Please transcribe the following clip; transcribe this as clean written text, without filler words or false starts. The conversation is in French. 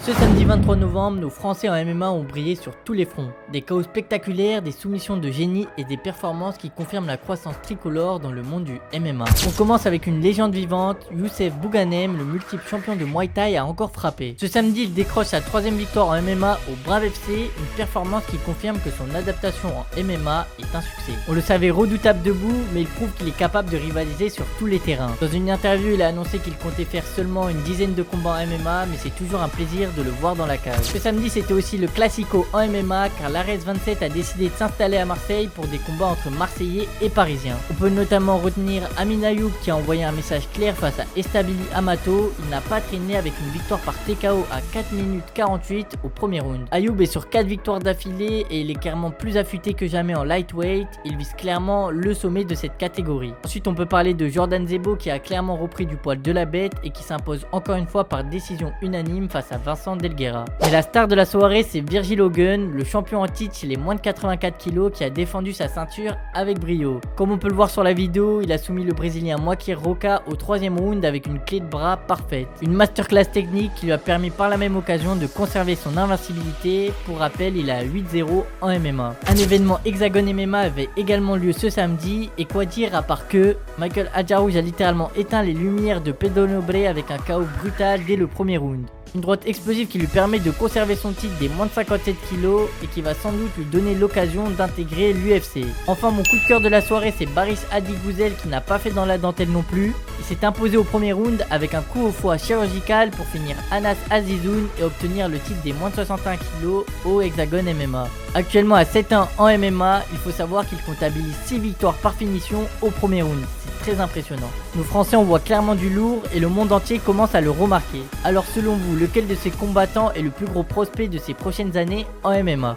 Ce samedi 23 novembre, nos Français en MMA ont brillé sur tous les fronts. Des KO spectaculaires, des soumissions de génie et des performances qui confirment la croissance tricolore dans le monde du MMA. On commence avec une légende vivante, Youssef Bouganem, le multiple champion de Muay Thai a encore frappé. Ce samedi, il décroche sa 3e victoire en MMA au Brave FC, une performance qui confirme que son adaptation en MMA est un succès. On le savait redoutable debout, mais il prouve qu'il est capable de rivaliser sur tous les terrains. Dans une interview, il a annoncé qu'il comptait faire seulement une dizaine de combats en MMA, mais c'est toujours un plaisir de le voir dans la cage. Ce samedi, c'était aussi le Classico en MMA, car l'Ares 27 a décidé de s'installer à Marseille pour des combats entre Marseillais et Parisiens. On peut notamment retenir Amin Ayoub qui a envoyé un message clair face à Estabili Amato. Il n'a pas traîné avec une victoire par TKO à 4 minutes 48 au premier round. Ayoub est sur 4 victoires d'affilée et il est clairement plus affûté que jamais en lightweight. Il vise clairement le sommet de cette catégorie. Ensuite, on peut parler de Jordan Zebo qui a clairement repris du poil de la bête et qui s'impose encore une fois par décision unanime face à Vincent Delguera. Mais la star de la soirée, c'est Virgil Hogan, le champion en titre chez les moins de 84 kg qui a défendu sa ceinture avec brio. Comme on peut le voir sur la vidéo, il a soumis le brésilien Moakir Roca au 3e round avec une clé de bras parfaite. Une masterclass technique qui lui a permis par la même occasion de conserver son invincibilité. Pour rappel, il a 8-0 en MMA. Un événement Hexagone MMA avait également lieu ce samedi, et quoi dire à part que Michael Adjarouj a littéralement éteint les lumières de Pedro Nobre avec un KO brutal dès le premier round. Une droite explosive qui lui permet de conserver son titre des moins de 57 kg et qui va sans doute lui donner l'occasion d'intégrer l'UFC. Enfin, mon coup de cœur de la soirée, c'est Baris Adigouzel qui n'a pas fait dans la dentelle non plus. Il s'est imposé au premier round avec un coup au foie chirurgical pour finir Anas Azizoun et obtenir le titre des moins de 61 kg au Hexagone MMA. Actuellement à 7-1 en MMA, il faut savoir qu'il comptabilise 6 victoires par finition au premier round. C'est très impressionnant. Nos Français, on voit clairement du lourd et le monde entier commence à le remarquer. Alors selon vous, lequel de ces combattants est le plus gros prospect de ces prochaines années en MMA?